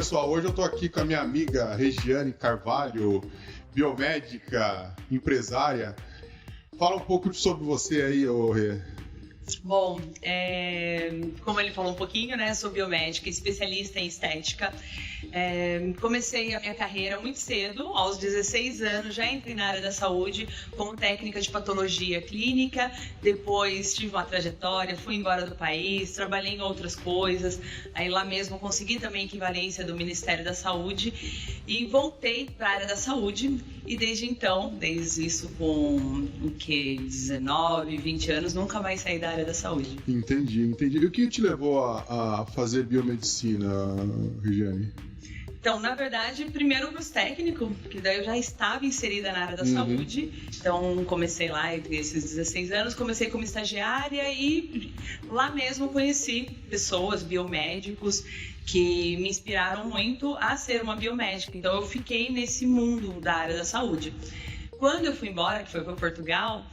pessoal, hoje eu tô aqui com a minha amiga Regiane Carvalho, biomédica, empresária. Fala um pouco sobre você aí, Rê. Bom, como ele falou um pouquinho, né, sou biomédica, especialista em estética. Comecei a minha carreira muito cedo, aos 16 anos, já entrei na área da saúde como técnica de patologia clínica, depois tive uma trajetória, fui embora do país, trabalhei em outras coisas, aí lá mesmo consegui também equivalência do Ministério da Saúde e voltei para a área da saúde e desde então, desde isso com 19, 20 anos, nunca mais saí da área da saúde. Entendi. E o que te levou a fazer biomedicina, Regiane? Então, na verdade, primeiro o curso técnico, porque daí eu já estava inserida na área da saúde. Então, comecei lá entre esses 16 anos, comecei como estagiária e lá mesmo conheci pessoas, biomédicos, que me inspiraram muito a ser uma biomédica. Então, eu fiquei nesse mundo da área da saúde. Quando eu fui embora, que foi para Portugal,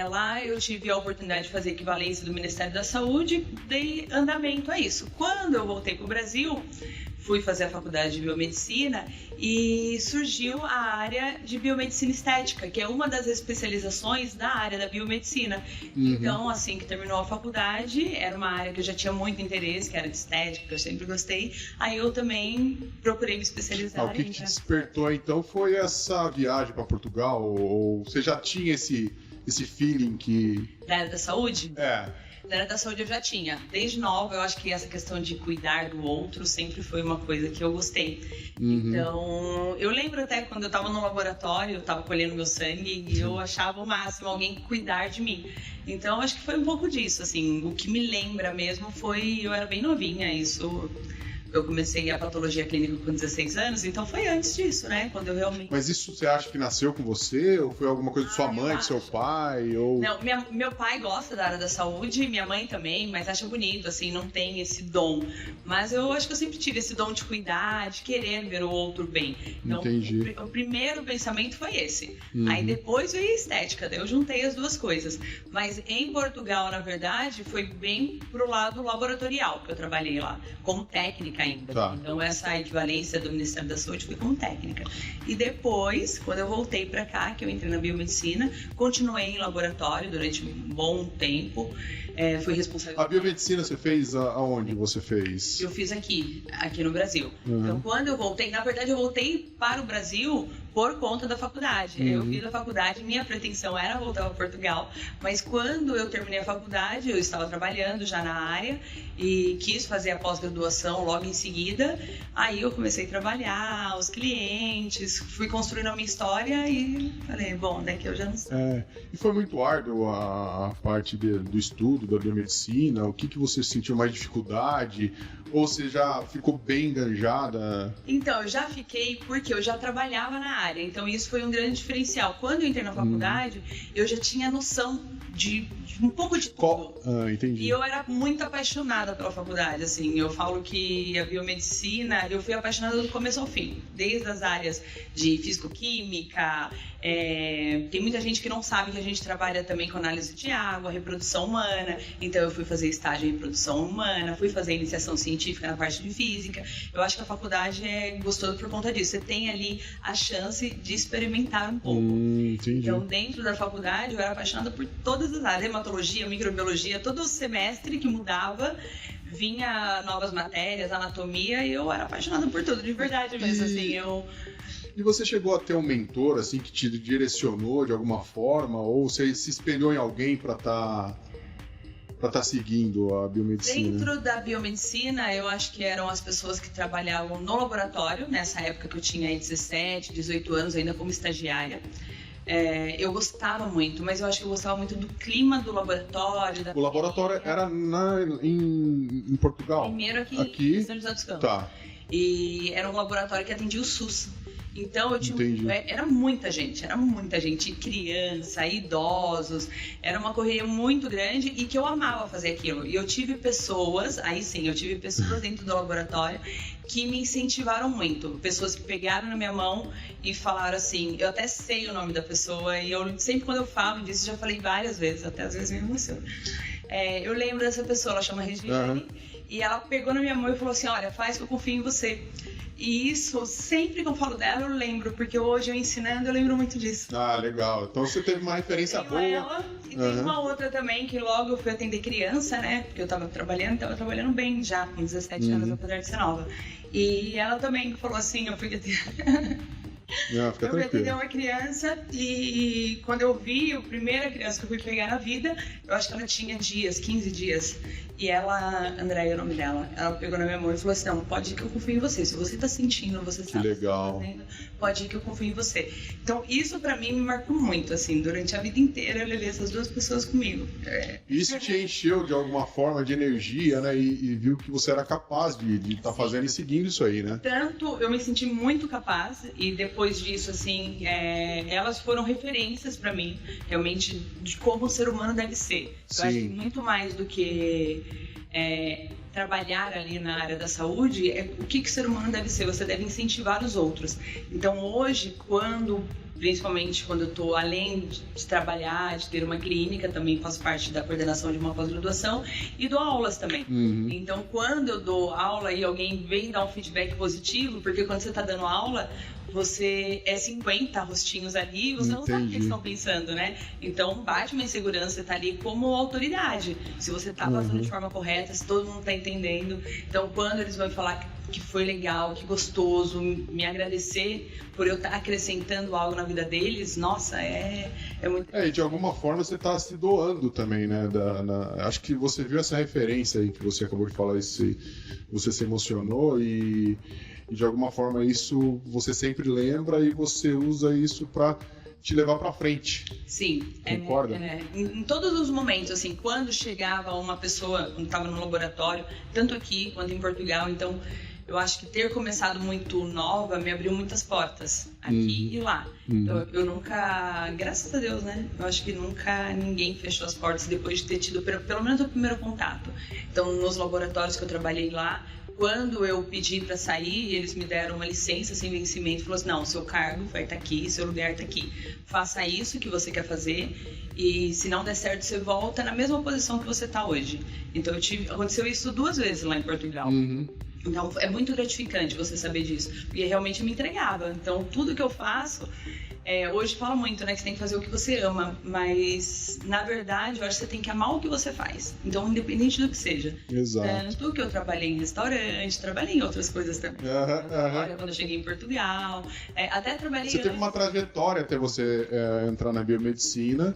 lá eu tive a oportunidade de fazer equivalência do Ministério da Saúde, dei andamento a isso. Quando eu voltei para o Brasil, fui fazer a faculdade de biomedicina e surgiu a área de biomedicina estética, que é uma das especializações da área da biomedicina. Então, assim que terminou a faculdade, era uma área que eu já tinha muito interesse, que era de estética, que eu sempre gostei. Aí eu também procurei me especializar. O que te despertou então foi essa viagem para Portugal? Ou você já tinha esse feeling que... Da área da saúde? Da área da saúde eu já tinha. Desde nova, eu acho que essa questão de cuidar do outro sempre foi uma coisa que eu gostei. Então, eu lembro até quando eu estava no laboratório, eu estava colhendo meu sangue e eu achava o máximo alguém cuidar de mim. Então, acho que foi um pouco disso, assim. O que me lembra mesmo foi... Eu era bem novinha, isso... Eu comecei a patologia clínica com 16 anos, então foi antes disso, né? Quando eu realmente... Mas isso você acha que nasceu com você? Ou foi alguma coisa de sua mãe, de seu pai? Ou... Não, meu pai gosta da área da saúde, minha mãe também, mas acha bonito, assim, não tem esse dom. Mas eu acho que eu sempre tive esse dom de cuidar, de querer ver o outro bem. Então, entendi. O primeiro pensamento foi esse. Aí depois veio a estética, daí eu juntei as duas coisas. Mas em Portugal, na verdade, foi bem pro lado laboratorial que eu trabalhei lá, como técnica ainda. Tá. Então essa equivalência do Ministério da Saúde foi como técnica. E depois, quando eu voltei para cá, que eu entrei na biomedicina, continuei em laboratório durante um bom tempo. Fui responsável... A biomedicina você fez aonde você fez? Eu fiz aqui no Brasil. Então quando eu voltei, na verdade eu voltei para o Brasil por conta da faculdade. Eu fiz a faculdade, minha pretensão era voltar para Portugal, mas quando eu terminei a faculdade, eu estava trabalhando já na área e quis fazer a pós-graduação logo em seguida. Aí eu comecei a trabalhar, os clientes, fui construindo a minha história e falei, bom, daqui eu já não sei. E foi muito árduo a parte do estudo da biomedicina? O que você sentiu mais dificuldade? Ou você já ficou bem enganjada? Então, eu já fiquei porque eu já trabalhava na área. Então, isso foi um grande diferencial. Quando eu entrei na faculdade, eu já tinha noção de um pouco de tudo. Entendi. E eu era muito apaixonada pela faculdade, assim. Eu falo que a biomedicina, eu fui apaixonada do começo ao fim. Desde as áreas de físico-química. Tem muita gente que não sabe que a gente trabalha também com análise de água, reprodução humana. Então, eu fui fazer estágio em reprodução humana, fui fazer iniciação científica na parte de física. Eu acho que a faculdade é gostosa por conta disso. Você tem ali a chance de experimentar um pouco. Entendi. Então, dentro da faculdade, eu era apaixonada por todas as áreas. Hematologia, microbiologia, todo semestre que mudava, vinha novas matérias, anatomia, e eu era apaixonada por tudo, de verdade mesmo, assim, E você chegou a ter um mentor, assim, que te direcionou de alguma forma? Ou você se espelhou em alguém para estar seguindo a biomedicina? Dentro da biomedicina, eu acho que eram as pessoas que trabalhavam no laboratório, nessa época que eu tinha aí 17, 18 anos, ainda como estagiária. Eu gostava muito, mas eu acho que eu gostava muito do clima do laboratório. O laboratório era em Portugal? Primeiro aqui em São José dos Campos. Tá. E era um laboratório que atendia o SUS. Então eu tinha, era muita gente, criança, idosos, era uma correria muito grande e que eu amava fazer aquilo. E eu tive pessoas dentro do laboratório que me incentivaram muito, pessoas que pegaram na minha mão e falaram assim, eu até sei o nome da pessoa e eu sempre quando eu falo disso, já falei várias vezes, até às vezes me emociono. Eu lembro dessa pessoa, ela chama Regiane. E ela pegou na minha mão e falou assim, olha, faz que eu confio em você. E isso, sempre que eu falo dela, eu lembro, porque hoje eu ensinando, eu lembro muito disso. Ah, legal. Então você teve uma referência boa. Ela, e tem uma outra também, que logo eu fui atender criança, né? Porque eu tava trabalhando bem já, com 17 anos, apesar de ser nova. E ela também falou assim, eu fui atender... Não, fica eu fui atender tranquilo. uma criança e quando eu vi a primeira criança que eu fui pegar na vida, eu acho que ela tinha 15 dias. E ela, Andréia é o nome dela, ela pegou na minha mão e falou assim, não, pode ir que eu confio em você. Se você tá sentindo, você sabe o que tá fazendo, pode ir que eu confio em você. Então isso pra mim me marcou muito, assim, durante a vida inteira eu levei essas duas pessoas comigo. Isso te encheu de alguma forma de energia, né? E viu que você era capaz de estar fazendo e seguindo isso aí, né? Tanto eu me senti muito capaz e depois disso, assim, elas foram referências pra mim, realmente, de como o ser humano deve ser. Eu acho que muito mais do que trabalhar ali na área da saúde, o que o ser humano deve ser, você deve incentivar os outros. Então hoje, principalmente quando eu estou além de trabalhar, de ter uma clínica, também faço parte da coordenação de uma pós-graduação e dou aulas também. Então quando eu dou aula e alguém vem dar um feedback positivo, porque quando você está dando aula, você 50 rostinhos ali, você não sabe o que eles estão pensando, né? Então bate uma insegurança, você tá ali como autoridade. Se você tá passando de forma correta, se todo mundo tá entendendo. Então quando eles vão falar que foi legal, que gostoso, me agradecer por eu estar acrescentando algo na vida deles, nossa, é muito... E de alguma forma você tá se doando também, né? Acho que você viu essa referência aí que você acabou de falar, você se emocionou e de alguma forma isso você sempre lembra e você usa isso para te levar para frente. Sim. Concorda? Em todos os momentos, assim, quando chegava uma pessoa, quando estava no laboratório, tanto aqui quanto em Portugal, então eu acho que ter começado muito nova me abriu muitas portas, aqui e lá. Eu nunca, graças a Deus, né? Eu acho que nunca ninguém fechou as portas depois de ter tido pelo menos o primeiro contato. Então, nos laboratórios que eu trabalhei lá, quando eu pedi para sair, eles me deram uma licença sem vencimento, falou assim, não, seu cargo vai estar aqui, seu lugar está aqui, faça isso que você quer fazer e se não der certo você volta na mesma posição que você está hoje. Então aconteceu isso 2 vezes lá em Portugal. Então é muito gratificante você saber disso, porque realmente me entregava. Então tudo que eu faço, hoje fala muito, né, que você tem que fazer o que você ama, mas na verdade eu acho que você tem que amar o que você faz. Então independente do que seja. Exato. Tanto que eu trabalhei em restaurante, trabalhei em outras coisas também. Quando eu cheguei em Portugal, até trabalhei... Você teve uma trajetória até você entrar na biomedicina,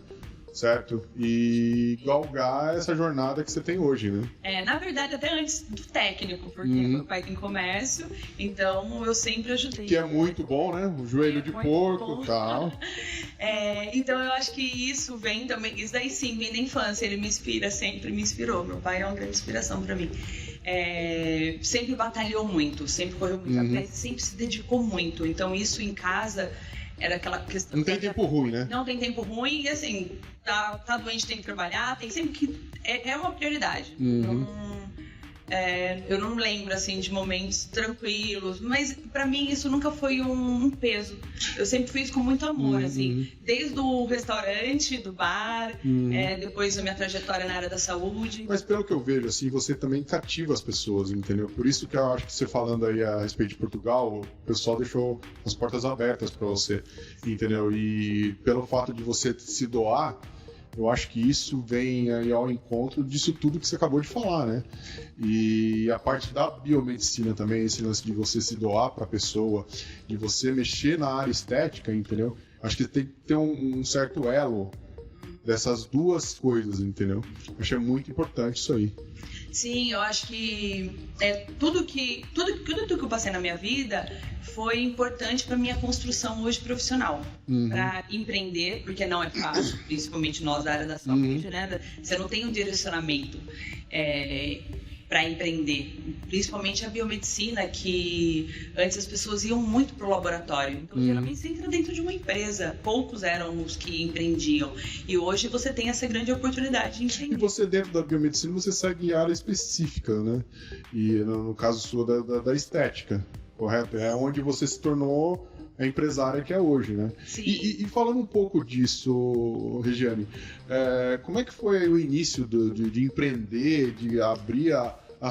certo? E galgar essa jornada que você tem hoje, né? Na verdade, até antes do técnico, porque meu pai tem comércio, então eu sempre ajudei. Que é muito bom, né? O joelho de porco e tal. Então eu acho que isso vem também, isso daí sim, vem da infância, ele me inspira, sempre me inspirou. Meu pai é uma grande inspiração pra mim. Sempre batalhou muito, sempre correu muito atrás, sempre se dedicou muito. Então isso em casa era aquela questão... Não tem tempo ruim, né? Não tem tempo ruim e assim, tá doente, tem que trabalhar, tem sempre que... É uma prioridade. Eu não lembro, assim, de momentos tranquilos, mas pra mim isso nunca foi um peso. Eu sempre fiz com muito amor, assim, desde o restaurante, do bar, depois da minha trajetória na área da saúde. Mas pelo que eu vejo, assim, você também cativa as pessoas, entendeu? Por isso que eu acho que você falando aí a respeito de Portugal, o pessoal deixou as portas abertas pra você, entendeu? E pelo fato de você se doar, eu acho que isso vem aí ao encontro disso tudo que você acabou de falar, né? E a parte da biomedicina também, esse lance de você se doar para a pessoa, de você mexer na área estética, entendeu? Acho que tem que ter um certo elo dessas duas coisas, entendeu? Acho que é muito importante isso aí. Sim, eu acho que tudo que eu passei na minha vida foi importante para minha construção hoje profissional, para empreender, porque não é fácil, principalmente nós da área da saúde, né? Você não tem um direcionamento para empreender, principalmente a biomedicina, que antes as pessoas iam muito pro laboratório, então geralmente você entra dentro de uma empresa, poucos eram os que empreendiam, e hoje você tem essa grande oportunidade de empreender. E você dentro da biomedicina, você segue em área específica, né? E no caso sua da estética, correto? É onde você se tornou a empresária que é hoje, né? Sim. E falando um pouco disso, Regiane, como é que foi o início de empreender, de abrir a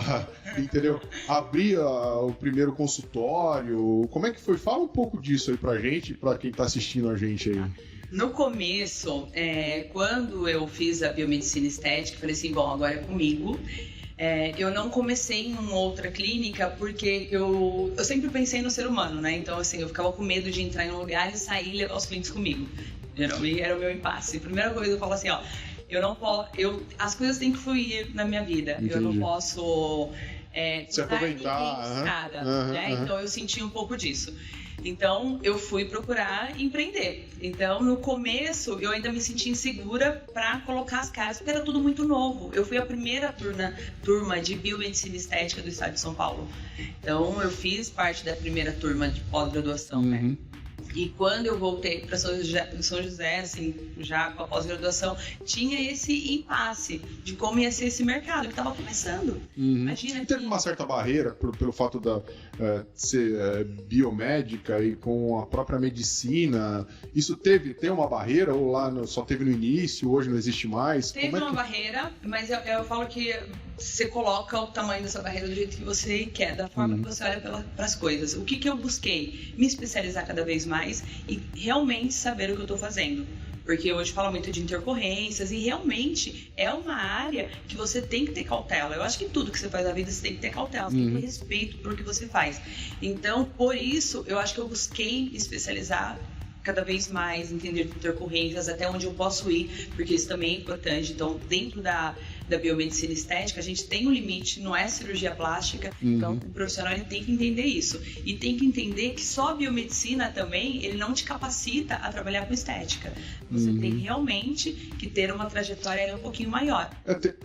entendeu? Abrir o primeiro consultório, como é que foi? Fala um pouco disso aí pra gente, pra quem tá assistindo a gente aí. No começo, quando eu fiz a biomedicina estética, falei assim, bom, agora é comigo. Eu não comecei em uma outra clínica porque eu sempre pensei no ser humano, né? Então, assim, eu ficava com medo de entrar em um lugar e sair e levar os clientes comigo. Geralmente era o meu impasse. Primeira coisa, eu falo assim, ó, eu não posso, as coisas têm que fluir na minha vida. Entendi. Eu não posso se aproveitar. Né? Então, eu senti um pouco disso. Então, eu fui procurar empreender. Então, no começo, eu ainda me senti insegura para colocar as caras, porque era tudo muito novo. Eu fui a primeira turma de biomedicina estética do estado de São Paulo. Então, eu fiz parte da primeira turma de pós-graduação, né? E quando eu voltei para São José, assim, já com a pós-graduação, tinha esse impasse de como ia ser esse mercado, que estava começando. Imagina que... Teve uma certa barreira pelo fato de ser biomédica e com a própria medicina. Isso tem uma barreira ou lá só teve no início, hoje não existe mais? Teve uma barreira, mas eu falo que você coloca o tamanho dessa barreira do jeito que você quer, da forma que você olha para as coisas. O que eu busquei? Me especializar cada vez mais e realmente saber o que eu estou fazendo. Porque hoje fala muito de intercorrências e realmente é uma área que você tem que ter cautela. Eu acho que tudo que você faz na vida você tem que ter cautela, você tem que ter respeito por o que você faz. Então, por isso, eu acho que eu busquei me especializar cada vez mais, entender intercorrências, até onde eu posso ir, porque isso também é importante. Então, dentro da biomedicina estética, a gente tem um limite, não é cirurgia plástica, então o profissional ele tem que entender isso. E tem que entender que só a biomedicina também, ele não te capacita a trabalhar com estética. Você tem realmente que ter uma trajetória um pouquinho maior.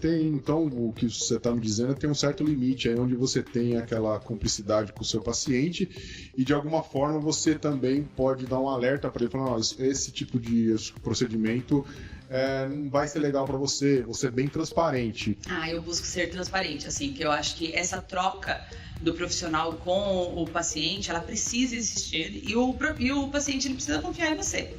Então, o que você está me dizendo tem um certo limite aí onde você tem aquela cumplicidade com o seu paciente e de alguma forma você também pode dar um alerta para ele, falando, esse tipo de procedimento não vai ser legal para você é bem transparente. Eu busco ser transparente, assim, que eu acho que essa troca do profissional com o paciente, ela precisa existir e o paciente ele precisa confiar em você.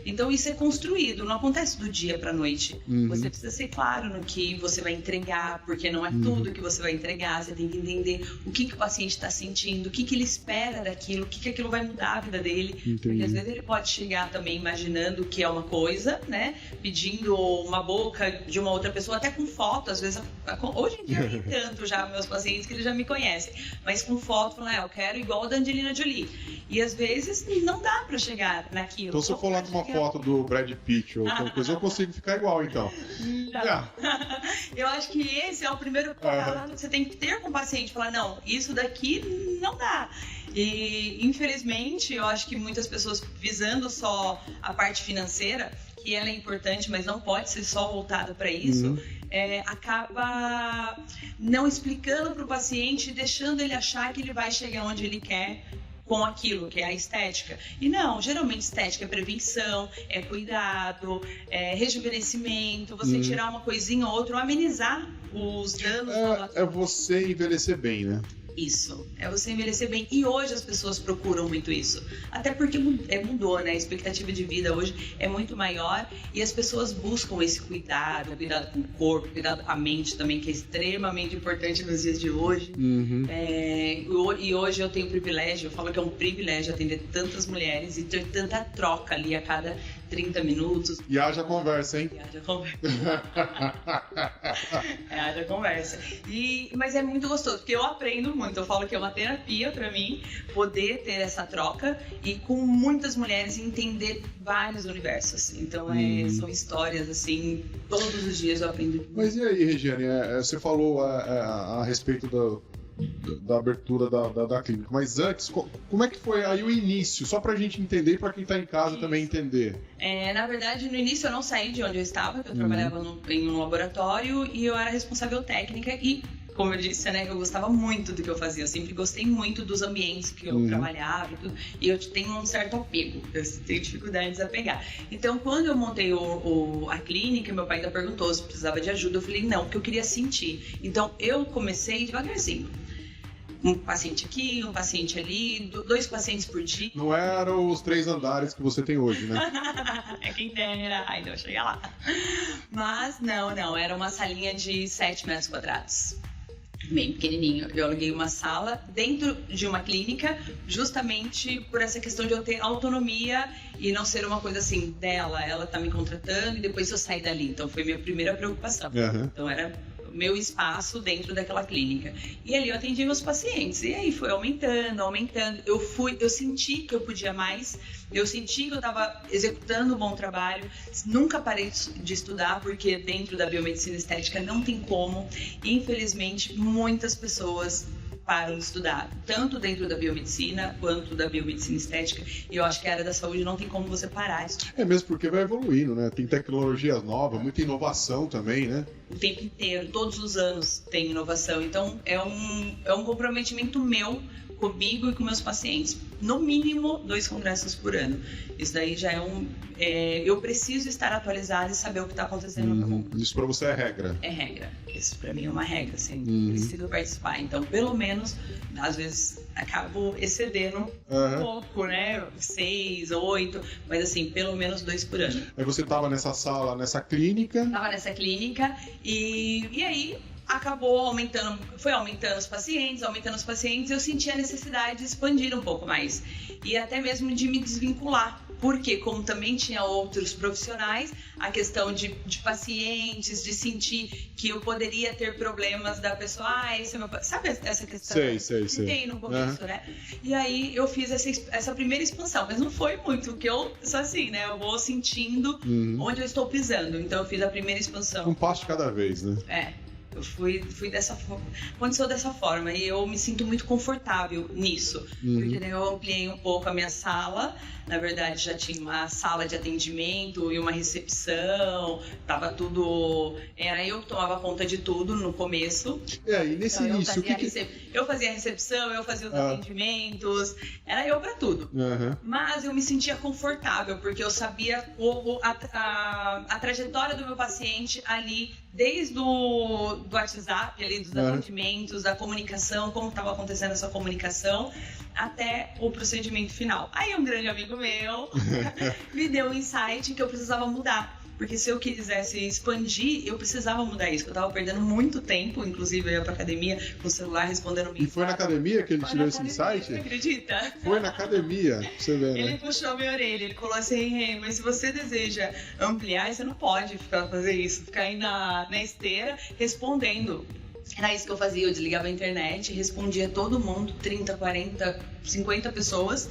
Então isso é construído, não acontece do dia para a noite. Você precisa ser claro no que você vai entregar, porque não é tudo que você vai entregar. Você tem que entender o que o paciente está sentindo, o que ele espera daquilo, o que aquilo vai mudar a vida dele. Entendi. Porque às vezes ele pode chegar também imaginando que é uma coisa, né? Pedindo uma boca de uma outra pessoa, até com foto. Às vezes, hoje em dia eu tanto já meus pacientes que eles já me conhecem, mas com foto, falam, eu quero igual a da Angelina Jolie. E às vezes não dá para chegar naquilo. Então se eu for lá numa foto do Brad Pitt ou qualquer coisa, eu consigo ficar igual, então. Eu acho que esse é o primeiro contato que você tem que ter com o paciente. Falar, não, isso daqui não dá. E, infelizmente, eu acho que muitas pessoas visando só a parte financeira, que ela é importante, mas não pode ser só voltada para isso, acaba não explicando para o paciente, deixando ele achar que ele vai chegar onde ele quer com aquilo que é a estética. E não, geralmente estética é prevenção, é cuidado, é rejuvenescimento, você tirar uma coisinha ou outra, ou amenizar os danos. É você envelhecer bem, né? Isso, é você envelhecer bem. E hoje as pessoas procuram muito isso. Até porque mudou, né? A expectativa de vida hoje é muito maior e as pessoas buscam esse cuidado com o corpo, cuidado com a mente também, que é extremamente importante nos dias de hoje. E hoje eu tenho o privilégio, eu falo que é um privilégio atender tantas mulheres e ter tanta troca ali a cada 30 minutos. E haja conversa, hein? E haja conversa. Haja conversa. Mas é muito gostoso, porque eu aprendo muito. Eu falo que é uma terapia pra mim poder ter essa troca e com muitas mulheres entender vários universos. Então são histórias assim, todos os dias eu aprendo. Mas e aí, Regiane, você falou a respeito da abertura da clínica, mas antes, como é que foi aí o início? Só pra gente entender e pra quem tá em casa também entender. Na verdade, no início eu não saí de onde eu estava, eu trabalhava em um laboratório e eu era responsável técnica e, como eu disse, né, eu gostava muito do que eu fazia. Eu sempre gostei muito dos ambientes que eu trabalhava e tudo. E eu tenho um certo apego. Eu tenho dificuldade de desapegar. Então, quando eu montei a clínica, meu pai ainda perguntou se precisava de ajuda. Eu falei, não, porque eu queria sentir. Então, eu comecei devagarzinho. Um paciente aqui, um paciente ali, 2 pacientes por dia. Não eram os 3 andares que você tem hoje, né? Quem dera, ai, não cheguei lá. Mas, não, era uma salinha de 7 metros quadrados. bem pequenininho. Eu aluguei uma sala dentro de uma clínica, justamente por essa questão de eu ter autonomia e não ser uma coisa assim, ela tá me contratando e depois eu sair dali. Então foi minha primeira preocupação. Então era o meu espaço dentro daquela clínica. E ali eu atendi meus pacientes. E aí foi aumentando. Eu senti que eu podia mais. Eu senti que eu estava executando um bom trabalho. Nunca parei de estudar, porque dentro da biomedicina estética não tem como. Infelizmente, muitas pessoas param de estudar, tanto dentro da biomedicina quanto da biomedicina estética. E eu acho que a área da saúde não tem como você parar de estudar. É mesmo porque vai evoluindo, né? Tem tecnologias novas, muita inovação também, né? O tempo inteiro, todos os anos tem inovação. Então, é um comprometimento meu comigo e com meus pacientes. No mínimo, 2 congressos por ano. Isso daí já eu preciso estar atualizado e saber o que está acontecendo no mundo. Isso para você é regra? É regra. Isso para mim é uma regra, assim. Preciso participar. Então, pelo menos, às vezes, acabo excedendo um pouco, né? 6, 8, mas assim, pelo menos 2 por ano. Aí você estava nessa sala, nessa clínica? Estava nessa clínica e aí acabou aumentando os pacientes, eu senti a necessidade de expandir um pouco mais e até mesmo de me desvincular, porque como também tinha outros profissionais, a questão de pacientes, de sentir que eu poderia ter problemas da pessoa, esse é meu... Sabe essa questão? Sei. Tem no começo, né? E aí eu fiz essa primeira expansão, mas não foi muito, porque eu sou assim, né? Eu vou sentindo onde eu estou pisando, então eu fiz a primeira expansão. Um passo de cada vez, né? Eu fui dessa forma, aconteceu dessa forma e eu me sinto muito confortável nisso, porque daí eu ampliei um pouco a minha sala, na verdade já tinha uma sala de atendimento e uma recepção, tava tudo, era eu que tomava conta de tudo no começo. E nesse então, início, eu fazia a recepção, eu fazia os atendimentos, era eu pra tudo, mas eu me sentia confortável, porque eu sabia a trajetória do meu paciente ali, desde do WhatsApp, ali, dos atendimentos, da comunicação, como estava acontecendo essa comunicação, até o procedimento final. Aí um grande amigo meu me deu um insight que eu precisava mudar. Porque se eu quisesse expandir, eu precisava mudar isso. Eu tava perdendo muito tempo, inclusive eu ia pra academia com o celular respondendo mensagem. E foi na academia que ele tirou esse insight? Você acredita? Foi na academia, pra você ver, né? Ele puxou minha orelha, ele falou assim, mas se você deseja ampliar, você não pode fazer isso, ficar aí na esteira respondendo. Era isso que eu fazia, eu desligava a internet, respondia todo mundo, 30, 40, 50 pessoas.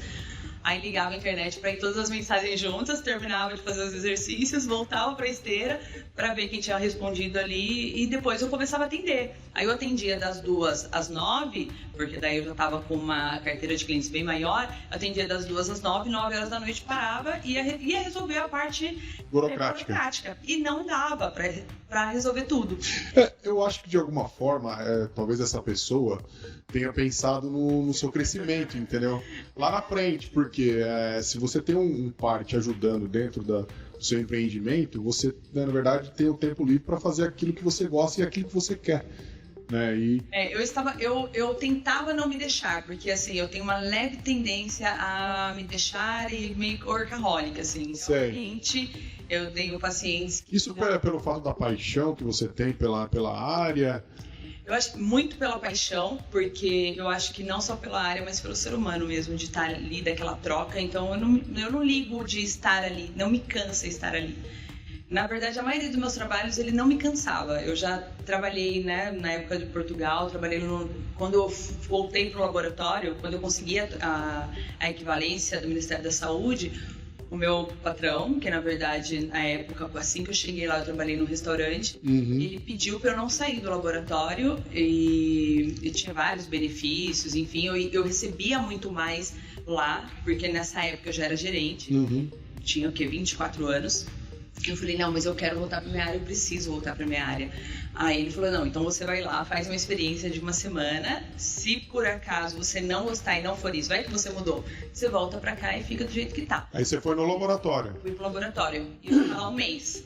Aí ligava a internet para ir todas as mensagens juntas, terminava de fazer os exercícios, voltava para a esteira para ver quem tinha respondido ali e depois eu começava a atender. Aí eu atendia das 2 às 9, porque daí eu já estava com uma carteira de clientes bem maior, atendia das 2 às 9, 9 horas da noite parava e ia resolver a parte burocrática. E não dava para resolver tudo. Eu acho que de alguma forma, talvez essa pessoa tenha pensado no seu crescimento, entendeu? Lá na frente, porque se você tem um par te ajudando dentro do seu empreendimento, você, né, na verdade, tem o tempo livre para fazer aquilo que você gosta e aquilo que você quer. Né? Eu tentava não me deixar, porque assim, eu tenho uma leve tendência a me deixar e meio workaholic, assim. Realmente, eu tenho pacientes que... Isso pelo fato da paixão que você tem pela área? Eu acho muito pela paixão, porque eu acho que não só pela área, mas pelo ser humano mesmo, de estar ali, daquela troca. Então, eu não ligo de estar ali, não me cansa estar ali. Na verdade, a maioria dos meus trabalhos, ele não me cansava. Eu já trabalhei, né, na época de Portugal, quando eu voltei para o laboratório, quando eu consegui a equivalência do Ministério da Saúde, o meu patrão, que na verdade, na época, assim que eu cheguei lá, eu trabalhei num restaurante, ele pediu para eu não sair do laboratório e tinha vários benefícios, enfim, eu recebia muito mais lá, porque nessa época eu já era gerente, tinha o quê, 24 anos. Eu falei, não, mas eu quero voltar para minha área, eu preciso voltar para minha área. Aí ele falou, não, então você vai lá, faz uma experiência de uma semana, se por acaso você não gostar e não for isso, vai que você mudou, você volta para cá e fica do jeito que tá. Aí você foi no laboratório? Fui pro laboratório, e eu fui lá um mês.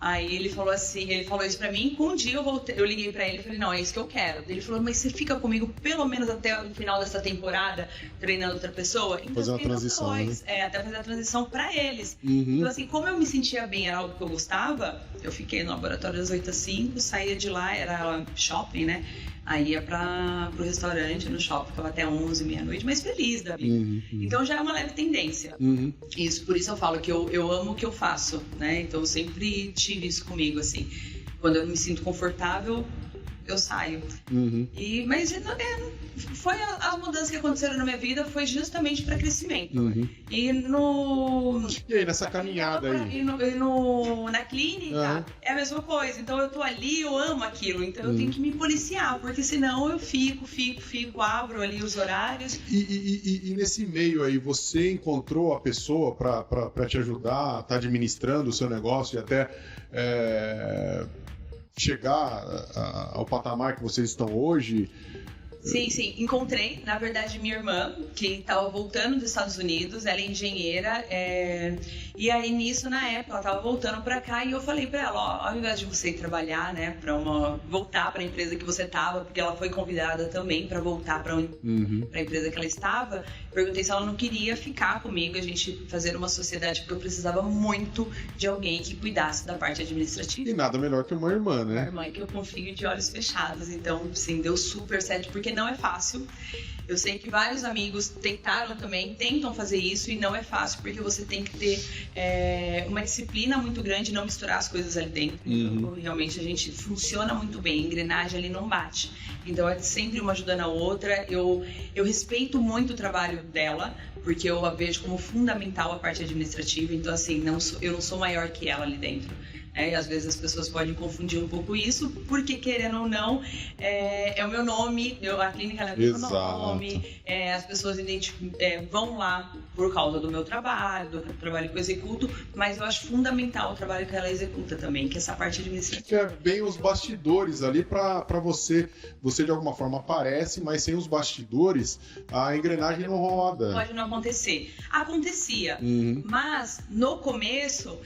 Aí ele falou assim, ele falou isso pra mim, com um dia eu liguei pra ele e falei, não, é isso que eu quero. Ele falou, mas você fica comigo pelo menos até o final dessa temporada, treinando outra pessoa? Então, fazer uma transição, né? Até fazer a transição pra eles. Então assim, como eu me sentia bem, era algo que eu gostava, eu fiquei no laboratório das 8 às 5, saía de lá, era shopping, né? Aí ia pro restaurante, no shopping, ficava até 11, meia-noite, mas feliz da vida. Então já é uma leve tendência. Isso, por isso eu falo que eu amo o que eu faço, né? Então eu sempre tive isso comigo, assim. Quando eu me sinto confortável, eu saio. Mas foi as mudanças que aconteceram na minha vida, foi justamente para crescimento. E aí, nessa caminhada aí? Na clínica, é a mesma coisa. Então eu tô ali, eu amo aquilo. Então eu tenho que me policiar, porque senão eu fico, abro ali os horários. E nesse meio aí, você encontrou a pessoa para te ajudar, tá administrando o seu negócio e até chegar ao patamar que vocês estão hoje? Sim, encontrei, na verdade, minha irmã, que estava voltando dos Estados Unidos, ela é engenheira, e aí nisso, na época, ela estava voltando para cá, e eu falei para ela, ó, ao invés de você ir trabalhar, né, voltar para a empresa que você estava, porque ela foi convidada também para voltar para a empresa que ela estava, perguntei se ela não queria ficar comigo, a gente fazer uma sociedade, porque eu precisava muito de alguém que cuidasse da parte administrativa. E nada melhor que uma irmã, né? Uma irmã que eu confio de olhos fechados, então, sim, deu super certo, porque não é fácil. Eu sei que vários amigos tentam fazer isso e não é fácil, porque você tem que ter uma disciplina muito grande, não misturar as coisas ali dentro. Então, realmente a gente funciona muito bem, a engrenagem ali não bate. Então é sempre uma ajudando a outra. Eu respeito muito o trabalho dela, porque eu a vejo como fundamental a parte administrativa. Então, assim, eu não sou maior que ela ali dentro. E às vezes as pessoas podem confundir um pouco isso, porque querendo ou não, é o meu nome, a clínica é o meu nome, as pessoas vão lá por causa do meu trabalho, do trabalho que eu executo, mas eu acho fundamental o trabalho que ela executa também, que é essa parte administrativa. Que é bem os bastidores ali para você de alguma forma aparece, mas sem os bastidores a engrenagem não roda. Pode não acontecer. Acontecia, mas no começo,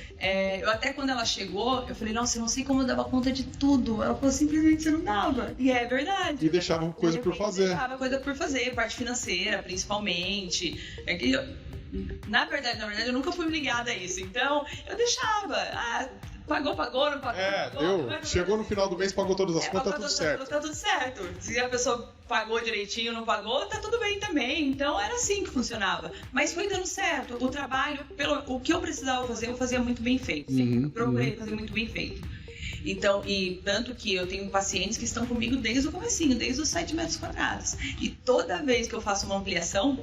eu até quando ela chegou, eu falei, nossa, eu não sei como eu dava conta de tudo. Ela falou, simplesmente você não dava. E é verdade. E deixava coisa por fazer. Deixava coisa por fazer, parte financeira, principalmente. Na verdade, eu nunca fui ligada a isso. Então, eu deixava. Pagou, não pagou. Chegou no final do mês, pagou todas as contas, tá tudo certo. Tá tudo certo. Se a pessoa pagou direitinho, não pagou, tá tudo bem também. Então era assim que funcionava. Mas foi dando certo. O trabalho, o que eu precisava fazer, eu fazia muito bem feito. Sempre procurei fazer muito bem feito. Então, e tanto que eu tenho pacientes que estão comigo desde o comecinho, desde os 7 metros quadrados. E toda vez que eu faço uma ampliação,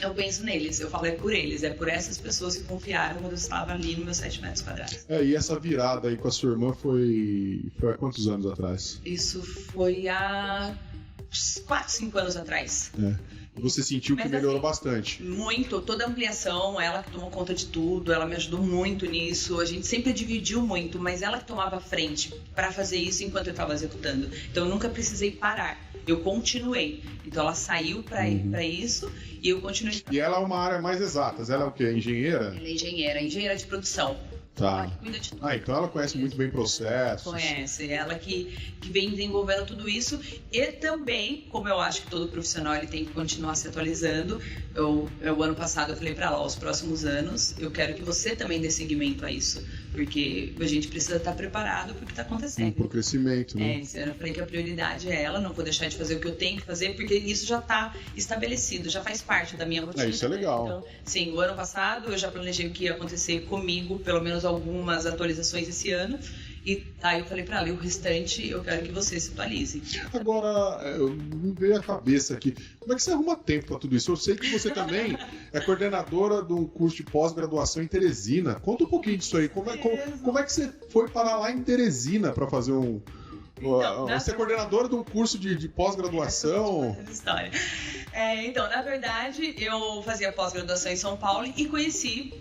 eu penso neles, eu falo por eles, por essas pessoas que confiaram quando eu estava ali nos meus 7 metros quadrados. E essa virada aí com a sua irmã foi há quantos anos atrás? Isso foi há 4, 5 anos atrás. Você sentiu que melhorou bastante? Muito, toda a ampliação, ela que tomou conta de tudo, ela me ajudou muito nisso, a gente sempre dividiu muito, mas ela que tomava a frente para fazer isso enquanto eu estava executando. Então eu nunca precisei parar, eu continuei. Então ela saiu para isso e eu continuei. E ela é uma área mais exatas, ela é o quê? Engenheira? Ela é engenheira de produção. Tá. Ela que cuida de tudo. Então ela conhece muito bem processos. Conhece, ela que vem desenvolvendo tudo isso. E também, como eu acho que todo profissional ele tem que continuar se atualizando, o ano passado eu falei para ela, os próximos anos eu quero que você também dê seguimento a isso, porque a gente precisa estar preparado para o que está acontecendo. Para o crescimento, né? Eu falei que a prioridade é ela, não vou deixar de fazer o que eu tenho que fazer, porque isso já está estabelecido, já faz parte da minha rotina. Isso é legal. Então, sim, o ano passado eu já planejei o que ia acontecer comigo, pelo menos algumas atualizações esse ano. E aí eu falei pra ela, o restante eu quero que você se atualize. Agora, me veio a cabeça aqui, como é que você arruma tempo pra tudo isso? Eu sei que você também é coordenadora de um curso de pós-graduação em Teresina. Conta um pouquinho disso aí. Como é que você foi parar lá em Teresina pra fazer você é coordenadora de um curso de pós-graduação? História. Então, na verdade, eu fazia pós-graduação em São Paulo e conheci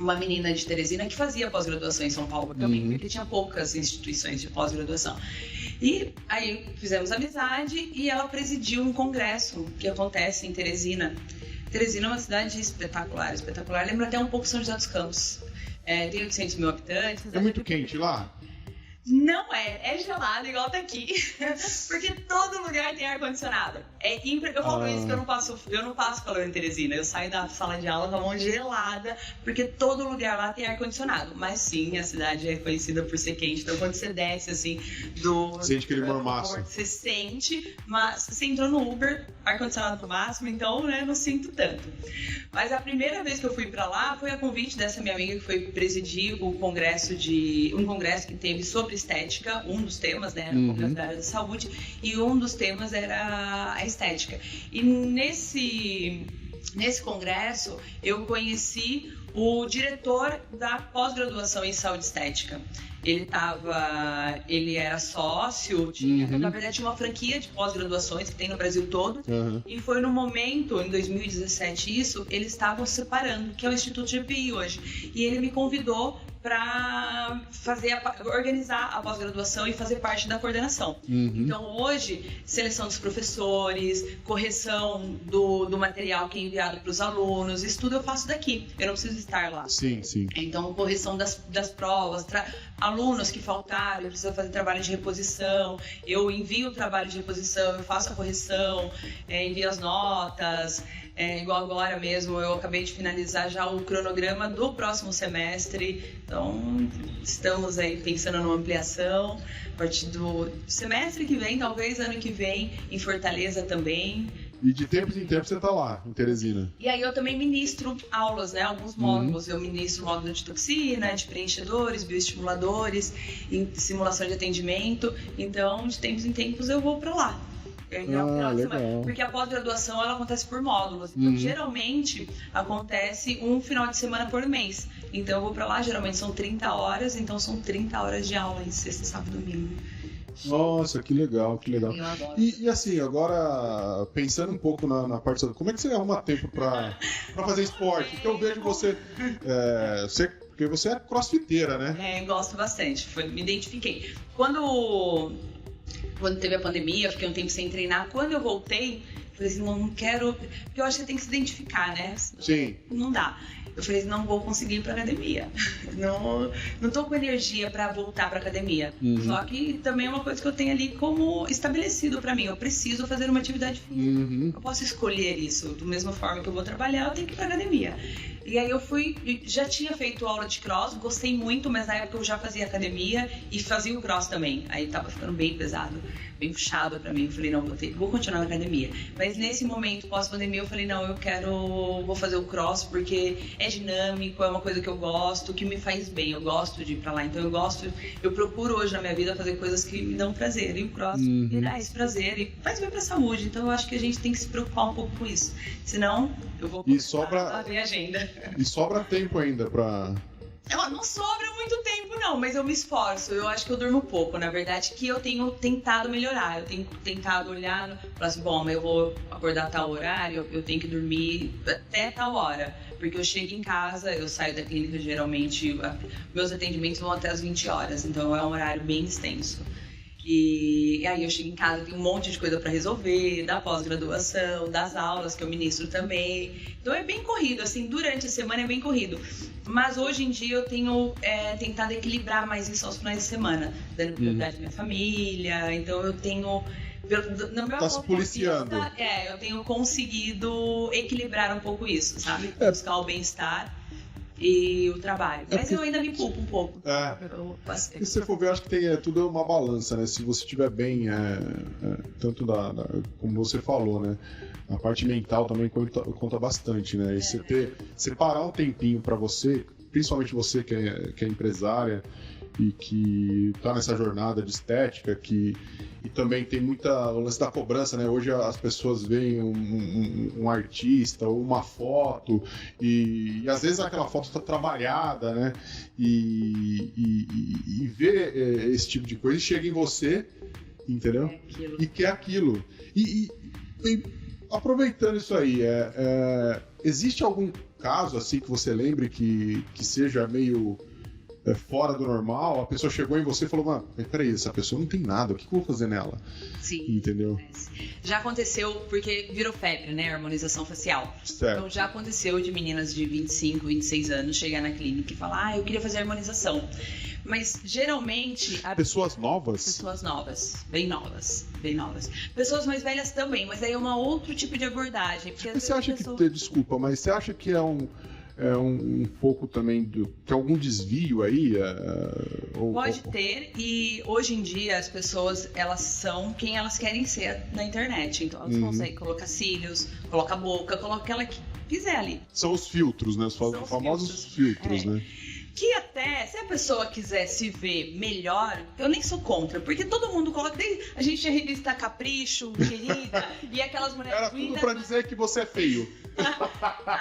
uma menina de Teresina que fazia pós-graduação em São Paulo também, porque tinha poucas instituições de pós-graduação. E aí fizemos amizade e ela presidiu um congresso que acontece em Teresina. Teresina é uma cidade espetacular. Lembra até um pouco São José dos Campos. Tem 800 mil habitantes. É muito quente lá? Não é gelado igual tá aqui. Porque todo lugar tem ar-condicionado. Eu falo isso que eu não passo calor em Teresina. Eu saio da sala de aula com a mão gelada, porque todo lugar lá tem ar-condicionado. Mas sim, a cidade é conhecida por ser quente. Então quando você desce assim sente aquele mormaço. Você sente, mas você entrou no Uber, ar-condicionado no máximo, então, né, não sinto tanto. Mas a primeira vez que eu fui pra lá foi a convite dessa minha amiga que foi presidir um congresso que teve sobre estética, um dos temas, né, da área da saúde, e um dos temas era a estética. E nesse congresso eu conheci o diretor da pós-graduação em saúde estética. Ele era sócio, na verdade tinha uma franquia de pós-graduações que tem no Brasil todo, e foi no momento, em 2017 isso, eles estavam separando, que é o Instituto GPI hoje, e ele me convidou para organizar a pós-graduação e fazer parte da coordenação. Então hoje, seleção dos professores, correção do material que é enviado para os alunos, isso tudo eu faço daqui, eu não preciso estar lá. Sim. Então correção das provas, alunos que faltaram, eu preciso fazer trabalho de reposição, eu envio o trabalho de reposição, eu faço a correção, envio as notas, igual agora mesmo, eu acabei de finalizar já o cronograma do próximo semestre, então estamos aí pensando numa ampliação, a partir do semestre que vem, talvez ano que vem, em Fortaleza também. E de tempos em tempos você tá lá, em Teresina. E aí eu também ministro aulas, né? Alguns módulos. Eu ministro módulo de toxina, de preenchedores, bioestimuladores, simulação de atendimento. Então, de tempos em tempos eu vou para lá. Legal. Porque a pós-graduação ela acontece por módulos. Então, geralmente, acontece um final de semana por mês. Então, eu vou para lá, geralmente são 30 horas. Então, são 30 horas de aula em sexta, sábado e domingo. Nossa, que legal. Eu adoro. E assim, agora, pensando um pouco na parte... Como é que você arruma tempo pra fazer esporte? Porque eu vejo você... porque você é crossfiteira, né? Gosto bastante. Me identifiquei. Quando teve a pandemia, eu fiquei um tempo sem treinar. Quando eu voltei, eu falei assim, não quero... Porque eu acho que tem que se identificar, né? Sim. Não dá. Eu falei, não vou conseguir ir pra academia. Não tô com energia pra voltar pra academia. Só que também é uma coisa que eu tenho ali como estabelecido pra mim. Eu preciso fazer uma atividade física. Eu posso escolher isso. Da mesma forma que eu vou trabalhar, eu tenho que ir pra academia. E aí eu já tinha feito aula de cross, gostei muito, mas na época eu já fazia academia e fazia o cross também. Aí tava ficando bem pesado, bem puxado pra mim. Eu falei, não, vou continuar na academia. Mas nesse momento, pós-pandemia, eu falei, não, vou fazer o cross porque é dinâmico, é uma coisa que eu gosto, que me faz bem, eu gosto de ir pra lá. Então eu procuro hoje na minha vida fazer coisas que me dão prazer. E o cross me dá esse prazer e faz bem pra saúde. Então eu acho que a gente tem que se preocupar um pouco com isso. Senão, eu vou começar a ver a agenda. E sobra tempo ainda pra... Não sobra muito tempo, não, mas eu me esforço. Eu acho que eu durmo pouco, na verdade, que eu tenho tentado melhorar. Eu tenho tentado olhar, falar assim, bom, mas eu vou acordar a tal horário, eu tenho que dormir até tal hora. Porque eu chego em casa, eu saio da clínica, geralmente, meus atendimentos vão até as 20 horas, então é um horário bem extenso. E aí eu chego em casa, tem um monte de coisa para resolver, da pós-graduação, das aulas que eu ministro também. Então é bem corrido, assim, durante a semana é bem corrido. Mas hoje em dia eu tenho tentado equilibrar mais isso aos finais de semana, dando prioridade à minha família. Então eu tenho... Tá se policiando. Eu tenho conseguido equilibrar um pouco isso, sabe? Buscar o bem-estar e o trabalho. Mas eu ainda me culpo um pouco. Se você for ver, acho que tem tudo uma balança, né? Se você estiver bem, tanto como você falou, né? A parte mental também conta bastante, né? E separar um tempinho para você, principalmente você que é empresária e que tá nessa jornada de estética, e também tem o lance da cobrança, né? Hoje as pessoas veem um artista ou uma foto e às vezes aquela foto está trabalhada, né? E vê esse tipo de coisa e chega em você, entendeu? E quer aquilo. E aproveitando isso aí, existe algum caso assim que você lembre que seja meio fora do normal? A pessoa chegou em você e falou, mano, peraí, essa pessoa não tem nada, o que eu vou fazer nela? Sim. Entendeu? Já aconteceu, porque virou febre, né, a harmonização facial. Certo. Então já aconteceu de meninas de 25, 26 anos chegar na clínica e falar, eu queria fazer harmonização. Mas geralmente... Pessoas novas? Pessoas novas, bem novas. Pessoas mais velhas também, mas aí é um outro tipo de abordagem. Porque você acha que... Desculpa, mas você acha que é um pouco também tem algum desvio aí? Pode ter, e hoje em dia as pessoas, elas são quem elas querem ser na internet. Então elas conseguem colocar cílios, colocar boca, colocar o que ela quiser ali. São os filtros, né? Os famosos filtros, né? Que até, se a pessoa quiser se ver melhor, eu nem sou contra, porque todo mundo coloca. A gente tinha revista Capricho, Querida, e aquelas mulheres. Era tudo pra dizer que você é feio.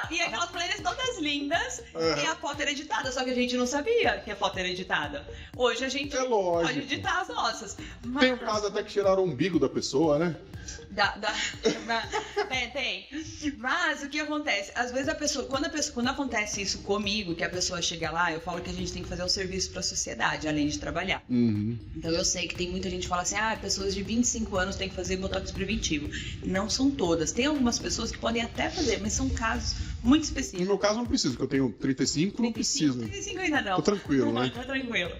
E aquelas mulheres todas lindas, e a foto era editada, só que a gente não sabia que a foto era editada. Hoje a gente pode editar as nossas. Mas... Tem um caso até que tiraram o umbigo da pessoa, né? Tem. Mas o que acontece? Às vezes quando acontece isso comigo, que a pessoa chega lá, eu falo que a gente tem que fazer um serviço pra sociedade, além de trabalhar. Então eu sei que tem muita gente que fala assim, pessoas de 25 anos têm que fazer botox preventivo. Não são todas. Tem algumas pessoas que podem até fazer, mas são casos muito específicos. No meu caso não preciso, porque eu tenho 35, não preciso. 35 ainda não. Tô tranquilo, né? Tô tranquilo.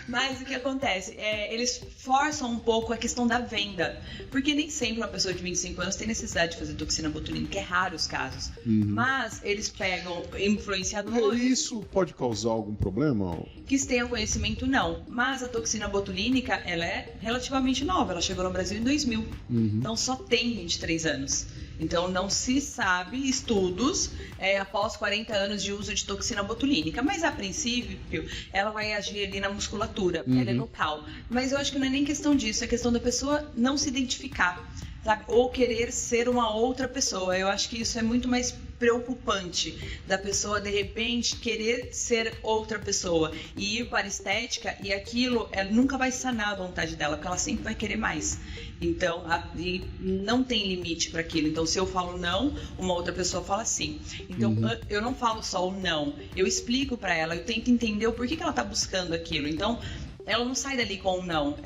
Mas o que acontece? Eles forçam um pouco a questão da venda. Porque nem sempre uma pessoa de 25 anos tem necessidade de fazer toxina botulínica, que é raro os casos. Mas eles pegam influenciadores. Isso pode causar algum problema? Que tenham conhecimento, não. Mas a toxina botulínica, ela é relativamente nova. Ela chegou no Brasil em 2000. Então só tem 23 anos. Então não se sabe estudos após 40 anos de uso de toxina botulínica, mas a princípio ela vai agir ali na musculatura, ela é local. Mas eu acho que não é nem questão disso, é questão da pessoa não se identificar, sabe? Ou querer ser uma outra pessoa. Eu acho que isso é muito mais preocupante, da pessoa de repente querer ser outra pessoa e ir para a estética, e aquilo nunca vai sanar a vontade dela, porque ela sempre vai querer mais. Então, e não tem limite para aquilo. Então, se eu falo não, uma outra pessoa fala sim. Então, eu não falo só o não, eu explico para ela, eu tento entender o porquê que ela está buscando aquilo. Então, ela não sai dali com um não.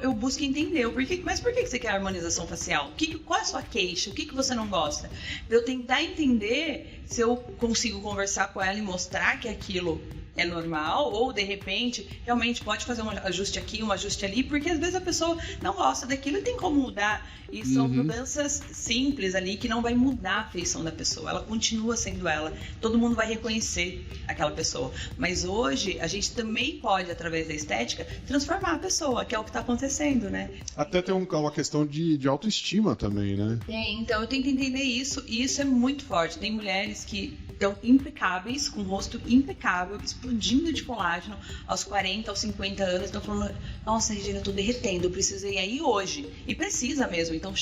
Eu busco entender. Mas por que você quer harmonização facial? Qual é a sua queixa? O que você não gosta? Eu tentar entender se eu consigo conversar com ela e mostrar que aquilo é normal, ou de repente realmente pode fazer um ajuste aqui, um ajuste ali, porque às vezes a pessoa não gosta daquilo e tem como mudar. E são mudanças simples ali que não vai mudar a feição da pessoa, ela continua sendo ela, todo mundo vai reconhecer aquela pessoa. Mas hoje a gente também pode, através da estética, transformar a pessoa, que é o que está acontecendo, né? Até tem uma questão de autoestima também, né? Então eu tento entender isso, e isso é muito forte. Tem mulheres que estão impecáveis, com o rosto impecável, explodindo de colágeno, aos 40, aos 50 anos, estão falando, nossa, Regina, eu tô derretendo, eu preciso ir aí hoje. E precisa mesmo, então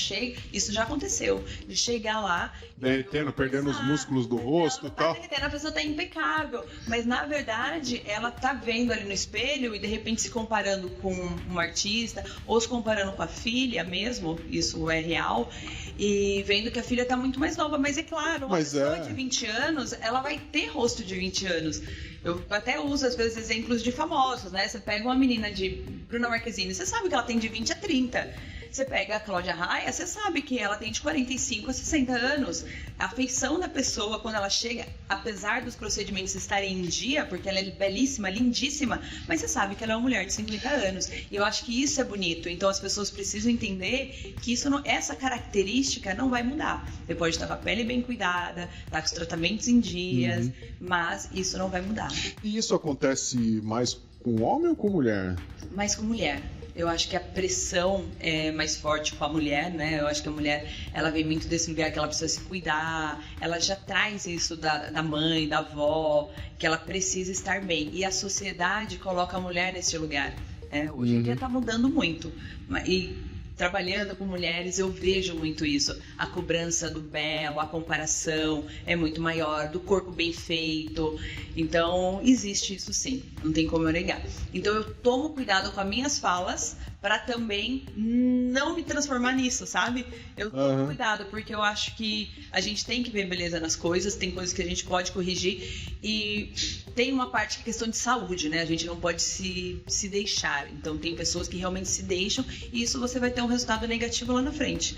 isso já aconteceu, de chegar lá... Derretendo, perdendo os músculos do rosto e tal. A pessoa tá impecável, mas na verdade, ela tá vendo ali no espelho e de repente se comparando com um artista, ou se comparando com a filha mesmo, isso é real, e vendo que a filha tá muito mais nova. Mas é claro, uma pessoa de 20 anos, ela vai ter rosto de 20 anos. Eu até uso, às vezes, exemplos de famosos, né? Você pega uma menina de Bruna Marquezine, você sabe que ela tem de 20 a 30. Você pega a Cláudia Raia, você sabe que ela tem de 45 a 60 anos. A feição da pessoa, quando ela chega, apesar dos procedimentos estarem em dia, porque ela é belíssima, lindíssima, mas você sabe que ela é uma mulher de 50 anos. E eu acho que isso é bonito. Então as pessoas precisam entender que essa característica não vai mudar. Você pode estar com a pele bem cuidada, estar com os tratamentos em dias, mas isso não vai mudar. E isso acontece mais com homem ou com mulher? Mais com mulher. Eu acho que a pressão é mais forte com a mulher, né? Eu acho que a mulher, ela vem muito desse lugar que ela precisa se cuidar, ela já traz isso da mãe, da avó, que ela precisa estar bem. E a sociedade coloca a mulher nesse lugar. Hoje em dia tá mudando muito. E trabalhando com mulheres, eu vejo muito isso. A cobrança do belo, a comparação é muito maior, do corpo bem feito. Então, existe isso sim, não tem como eu negar. Então, eu tomo cuidado com as minhas falas para também não me transformar nisso, sabe? Eu tomo cuidado, porque eu acho que a gente tem que ver beleza nas coisas, tem coisas que a gente pode corrigir, e tem uma parte que é questão de saúde, né? A gente não pode se deixar. Então, tem pessoas que realmente se deixam, e isso você vai ter um resultado negativo lá na frente.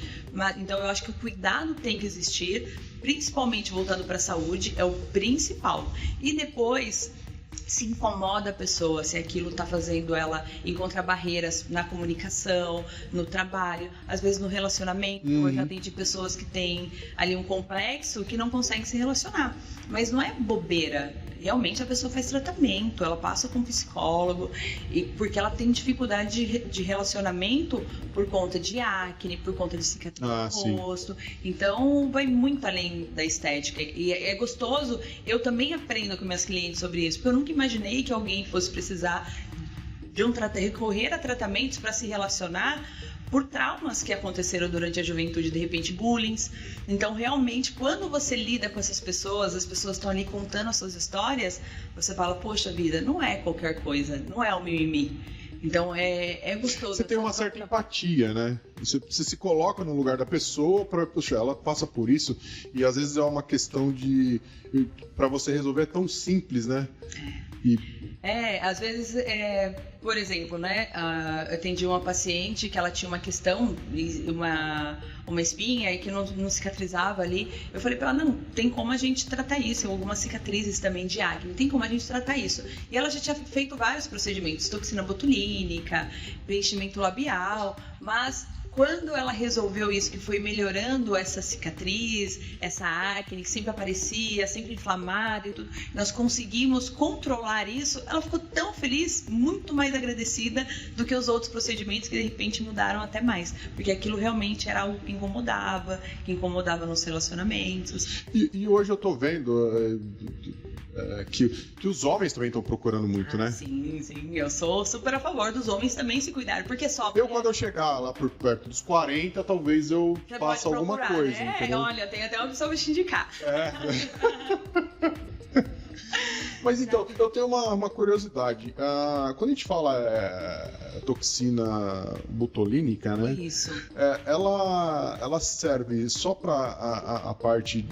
Então, eu acho que o cuidado tem que existir, principalmente voltando para a saúde, é o principal. E depois... se incomoda a pessoa, se aquilo está fazendo ela encontrar barreiras na comunicação, no trabalho, às vezes no relacionamento. Eu já atendi pessoas que têm ali um complexo que não conseguem se relacionar. Mas não é bobeira. Realmente a pessoa faz tratamento, ela passa com um psicólogo, e porque ela tem dificuldade de relacionamento por conta de acne, por conta de cicatriz no rosto. Então vai muito além da estética. E é gostoso, eu também aprendo com minhas clientes sobre isso, porque eu nunca imaginei que alguém fosse precisar de recorrer a tratamentos para se relacionar por traumas que aconteceram durante a juventude, de repente bullying. Então, realmente, quando você lida com essas pessoas, as pessoas estão ali contando as suas histórias, você fala, poxa vida, não é qualquer coisa, não é o mimimi. Então, é gostoso. Você tem uma certa empatia, né? Você se coloca no lugar da pessoa, puxa, ela passa por isso, e às vezes é uma questão para você resolver é tão simples, né? Às vezes, por exemplo, né, eu atendi uma paciente que ela tinha uma questão, uma espinha e que não cicatrizava ali. Eu falei pra ela, não, tem como a gente tratar isso, algumas cicatrizes também de acne, tem como a gente tratar isso. E ela já tinha feito vários procedimentos, toxina botulínica, preenchimento labial, mas quando ela resolveu isso, que foi melhorando essa cicatriz, essa acne que sempre aparecia, sempre inflamada e tudo, nós conseguimos controlar isso, ela ficou tão feliz, muito mais agradecida do que os outros procedimentos que de repente mudaram até mais, porque aquilo realmente era algo que incomodava nos relacionamentos. E hoje eu tô vendo que os homens também estão procurando muito, né? Sim, eu sou super a favor dos homens também se cuidarem, porque só... Quando eu chegar lá por perto dos 40, talvez eu faça alguma coisa. Olha, tem até uma opção de te indicar. Mas então, eu tenho uma curiosidade. Quando a gente fala toxina botulínica, né? Isso. Ela serve só para a parte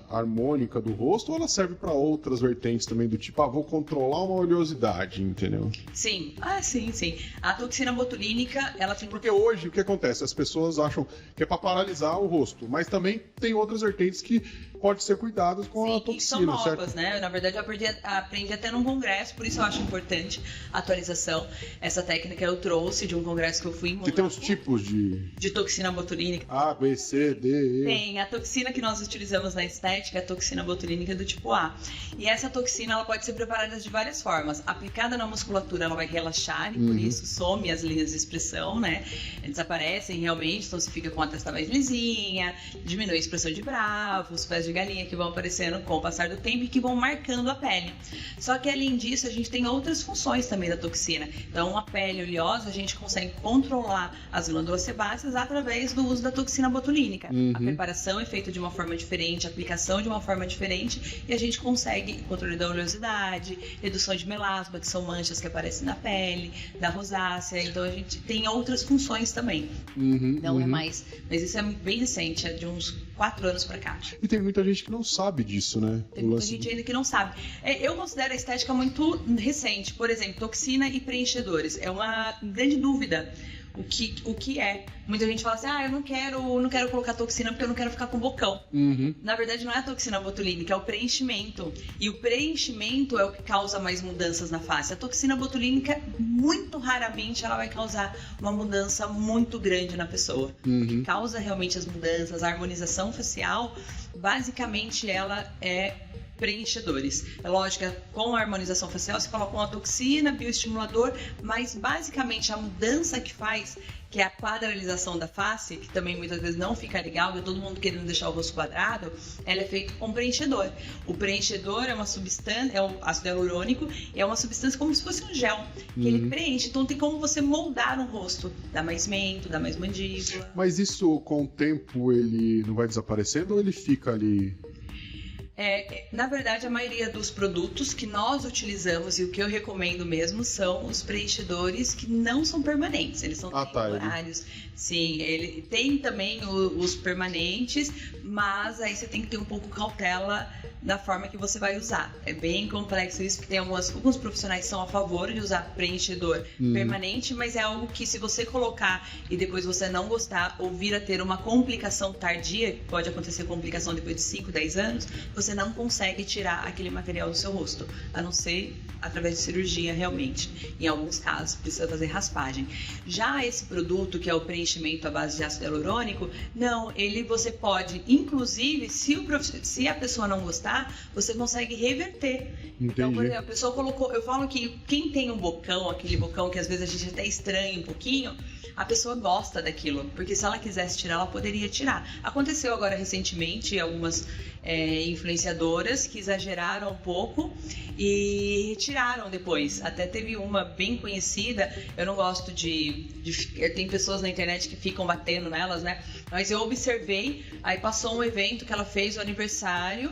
harmônica do rosto ou ela serve para outras vertentes também, do tipo, vou controlar uma oleosidade, entendeu? Sim. Sim. A toxina botulínica, ela tem... Porque hoje, o que acontece? As pessoas acham que é para paralisar o rosto, mas também tem outras vertentes que podem ser cuidadas com a toxina, são novas, certo? né? Na verdade, eu aprendi até num congresso, por isso eu acho importante a atualização. Essa técnica eu trouxe de um congresso que eu fui em Mônaco. Que tem uns tipos de toxina botulínica. A, B, C, D, E. Tem. A toxina que nós utilizamos na estética é a toxina botulínica do tipo A. E essa toxina, ela pode ser preparada de várias formas. Aplicada na musculatura, ela vai relaxar e por isso some as linhas de expressão, né? Desaparecem realmente, então você fica com a testa mais lisinha, diminui a expressão de bravo, os pés de galinha que vão aparecendo com o passar do tempo e que vão marcando a pele. Só que além disso, a gente tem outras funções também da toxina. Então, a pele oleosa, a gente consegue controlar as glândulas sebáceas através do uso da toxina botulínica. A preparação é feita de uma forma diferente, a aplicação de uma forma diferente, e a gente consegue controle da oleosidade, redução de melasma, que são manchas que aparecem na pele, da rosácea. Então, a gente tem outras funções também. Não é mais... Mas isso é bem recente, é de uns 4 anos pra cá. E tem muita gente que não sabe disso, né? Tem muita gente ainda que não sabe. Eu considero a estética muito recente. Por exemplo, toxina e preenchedores. É uma grande dúvida o que é. Muita gente fala assim, eu não quero colocar toxina porque eu não quero ficar com bocão. Na verdade, não é a toxina botulínica, é o preenchimento. E o preenchimento é o que causa mais mudanças na face. A toxina botulínica, muito raramente, ela vai causar uma mudança muito grande na pessoa. O que causa realmente as mudanças, a harmonização facial, basicamente ela é preenchedores. É lógico, com a harmonização facial você coloca uma toxina, bioestimulador, mas basicamente a mudança que faz, que é a quadralização da face, que também muitas vezes não fica legal, e todo mundo querendo deixar o rosto quadrado, ela é feita com preenchedor. O preenchedor é uma substância, é o ácido hialurônico, é uma substância como se fosse um gel, que ele preenche, então tem como você moldar um rosto, dá mais mento, dá mais mandíbula. Mas isso com o tempo ele não vai desaparecendo ou ele fica ali? Na verdade, a maioria dos produtos que nós utilizamos e o que eu recomendo mesmo são os preenchedores que não são permanentes, eles são temporários. Sim, ele tem também os permanentes, mas aí você tem que ter um pouco cautela da forma que você vai usar. É bem complexo isso, porque tem alguns profissionais que são a favor de usar preenchedor permanente, mas é algo que se você colocar e depois você não gostar ou vir a ter uma complicação tardia, que pode acontecer complicação depois de 5, 10 anos, você não consegue tirar aquele material do seu rosto, a não ser através de cirurgia realmente. Em alguns casos, precisa fazer raspagem. Já esse produto, que é o preenchimento à base de ácido hialurônico, não, você pode, inclusive, se a pessoa não gostar, você consegue reverter. Entendi. Então, por exemplo, a pessoa colocou, eu falo que quem tem um bocão, aquele bocão que às vezes a gente até estranha um pouquinho, a pessoa gosta daquilo, porque se ela quisesse tirar, ela poderia tirar. Aconteceu agora recentemente, algumas influenciadoras que exageraram um pouco e retiraram depois. Até teve uma bem conhecida, eu não gosto tem pessoas na internet que ficam batendo nelas, né? Mas eu observei, aí passou um evento que ela fez, o aniversário,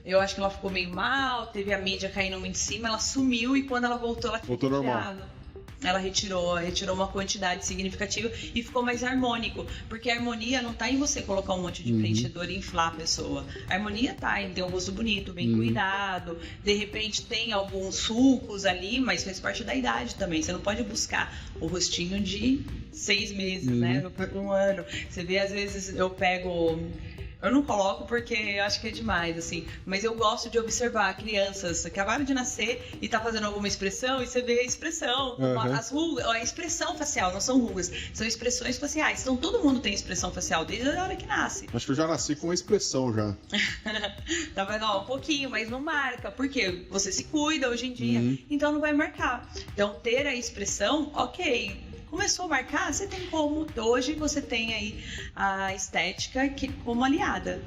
eu acho que ela ficou meio mal, teve a mídia caindo muito em cima, ela sumiu e quando ela voltou, ela voltou normal. Ela retirou uma quantidade significativa e ficou mais harmônico, porque a harmonia não tá em você colocar um monte de preenchedor e inflar a pessoa. A harmonia tá em ter um rosto bonito, bem cuidado, de repente tem alguns sulcos ali, mas faz parte da idade também. Você não pode buscar o rostinho de 6 meses, né, um ano. Você vê, às vezes eu não coloco porque eu acho que é demais, assim. Mas eu gosto de observar crianças que acabaram de nascer e tá fazendo alguma expressão e você vê a expressão, as rugas, a expressão facial, não são rugas, são expressões faciais. Então todo mundo tem expressão facial desde a hora que nasce. Acho que eu já nasci com uma expressão já. Tá vendo? Um pouquinho, mas não marca. Porque você se cuida hoje em dia, então não vai marcar. Então ter a expressão, ok. Começou a marcar, você tem como. Hoje você tem aí a estética como aliada.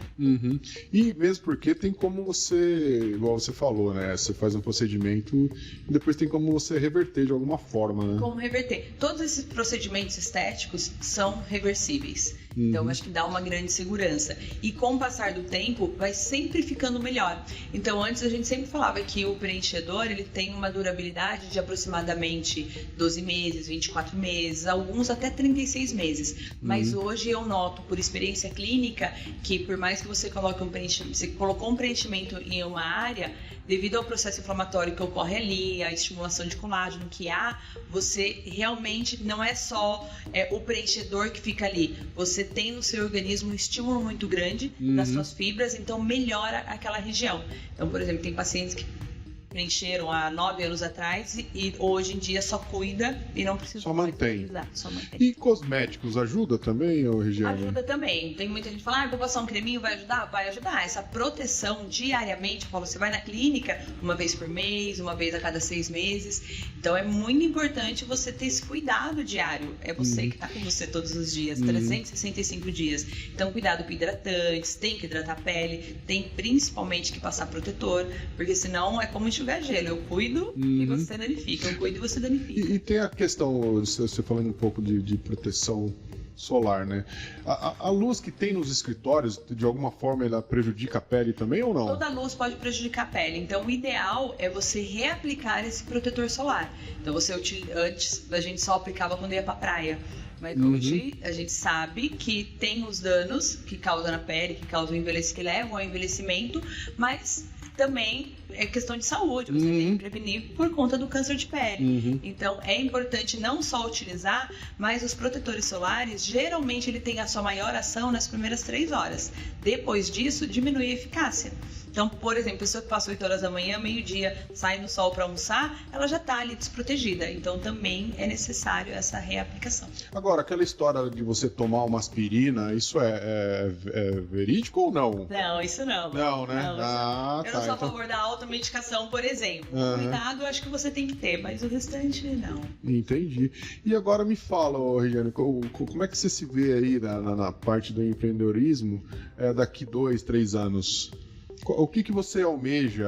E mesmo porque tem como você, igual você falou, né? Você faz um procedimento e depois tem como você reverter de alguma forma, né? Como reverter. Todos esses procedimentos estéticos são reversíveis. Então, acho que dá uma grande segurança. E com o passar do tempo, vai sempre ficando melhor. Então, antes a gente sempre falava que o preenchedor, ele tem uma durabilidade de aproximadamente 12 meses, 24 meses, alguns até 36 meses. Mas hoje eu noto, por experiência clínica, que por mais que você coloque você colocou um preenchimento em uma área, devido ao processo inflamatório que ocorre ali, a estimulação de colágeno que há, você realmente não é só o preenchedor que fica ali. Você tem no seu organismo um estímulo muito grande das suas fibras, então melhora aquela região. Então, por exemplo, tem pacientes que preencheram há 9 anos atrás e hoje em dia só cuida e não precisa só mantém. Só mantém. E cosméticos ajuda também, Regiane? Ajuda também. Tem muita gente que fala, vou passar um creminho, vai ajudar? Vai ajudar. Essa proteção diariamente, você vai na clínica uma vez por mês, uma vez a cada 6 meses. Então é muito importante você ter esse cuidado diário. É você que está com você todos os dias, 365 dias. Então cuidado com hidratantes, tem que hidratar a pele, tem principalmente que passar protetor, porque senão é como enxugar gelo. Eu cuido e você danifica. Eu cuido e você danifica. E tem a questão, você falando um pouco de proteção solar, né? A luz que tem nos escritórios, de alguma forma, ela prejudica a pele também ou não? Toda luz pode prejudicar a pele. Então, o ideal é você reaplicar esse protetor solar. Então, antes a gente só aplicava quando ia pra praia. Mas hoje a gente sabe que tem os danos que causam na pele, que causam que levam ao envelhecimento, mas também é questão de saúde, você tem que prevenir por conta do câncer de pele. Então é importante não só utilizar, mas os protetores solares, geralmente ele tem a sua maior ação nas primeiras 3 horas. Depois disso, diminui a eficácia. Então, por exemplo, a pessoa que passa 8 horas da manhã, meio-dia, sai no sol para almoçar, ela já está ali desprotegida. Então, também é necessário essa reaplicação. Agora, aquela história de você tomar uma aspirina, isso é verídico ou não? Não, isso não. Não, né? Não, eu não sou a favor da automedicação, por exemplo. Cuidado, acho que você tem que ter, mas o restante, não. Entendi. E agora me fala, Regiane, como é que você se vê aí na parte do empreendedorismo daqui 2, 3 anos? O que você almeja?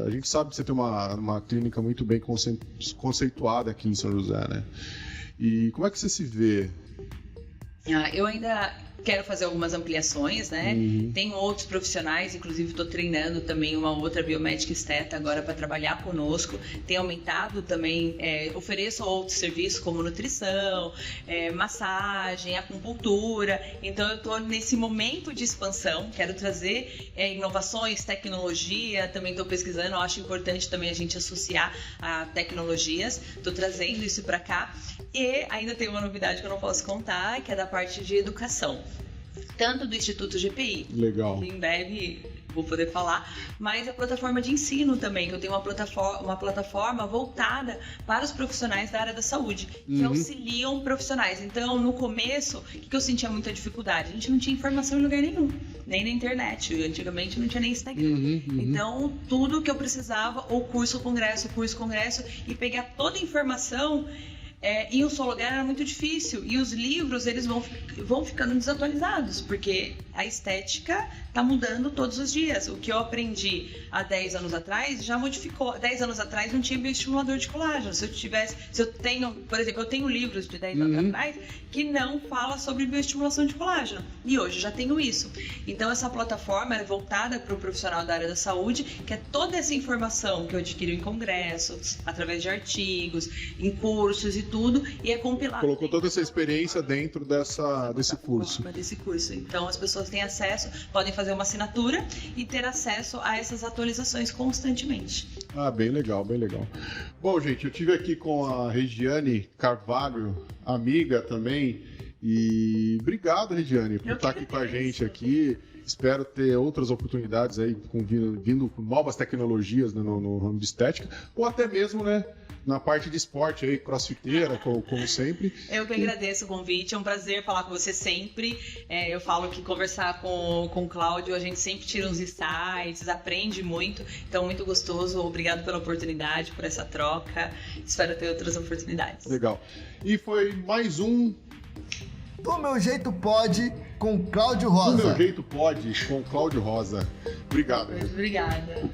A gente sabe que você tem uma clínica muito bem conceituada aqui em São José, né? E como é que você se vê? Eu ainda quero fazer algumas ampliações, né? Tem outros profissionais, inclusive estou treinando também uma outra biomédica esteta agora para trabalhar conosco. Tem aumentado também, ofereço outros serviços como nutrição, massagem, acupuntura. Então eu estou nesse momento de expansão, quero trazer inovações, tecnologia, também estou pesquisando, eu acho importante também a gente associar a tecnologias. Estou trazendo isso para cá. E ainda tem uma novidade que eu não posso contar, que é da parte de educação. Tanto do Instituto GPI, legal, que em breve vou poder falar, mas a plataforma de ensino também, que eu tenho uma plataforma voltada para os profissionais da área da saúde, que auxiliam profissionais. Então, no começo, o que eu sentia muita dificuldade? A gente não tinha informação em lugar nenhum, nem na internet. Antigamente não tinha nem Instagram. Então, tudo que eu precisava, ou curso, congresso, e pegar toda a informação em um só lugar era muito difícil. E os livros, eles vão ficando desatualizados, porque a estética está mudando todos os dias. O que eu aprendi há 10 anos atrás já modificou. 10 anos atrás não tinha bioestimulador de colágeno. Por exemplo, eu tenho livros de 10 anos atrás que não fala sobre bioestimulação de colágeno. E hoje já tenho isso. Então essa plataforma é voltada para o profissional da área da saúde, que é toda essa informação que eu adquiro em congressos, através de artigos, em cursos e tudo, e é compilado. Colocou toda essa experiência dentro desse curso. Então as pessoas têm acesso, podem fazer uma assinatura e ter acesso a essas atualizações constantemente. Ah, bem legal, bem legal. Bom, gente, eu estive aqui com a Regiane Carvalho, amiga também, e obrigado, Regiane, por estar aqui com a gente aqui. Espero ter outras oportunidades aí, vindo com novas tecnologias, né, no ramo de estética, ou até mesmo, né, na parte de esporte aí, crossfiteira, como sempre. Eu que agradeço o convite, é um prazer falar com você sempre. Eu falo que conversar com o Cláudio, a gente sempre tira uns insights, aprende muito, então muito gostoso. Obrigado pela oportunidade, por essa troca. Espero ter outras oportunidades. Legal. E foi mais um Do Meu Jeito Pode, com Cláudio Rosa. Do Meu Jeito Pode, com Cláudio Rosa. Obrigado. Obrigada.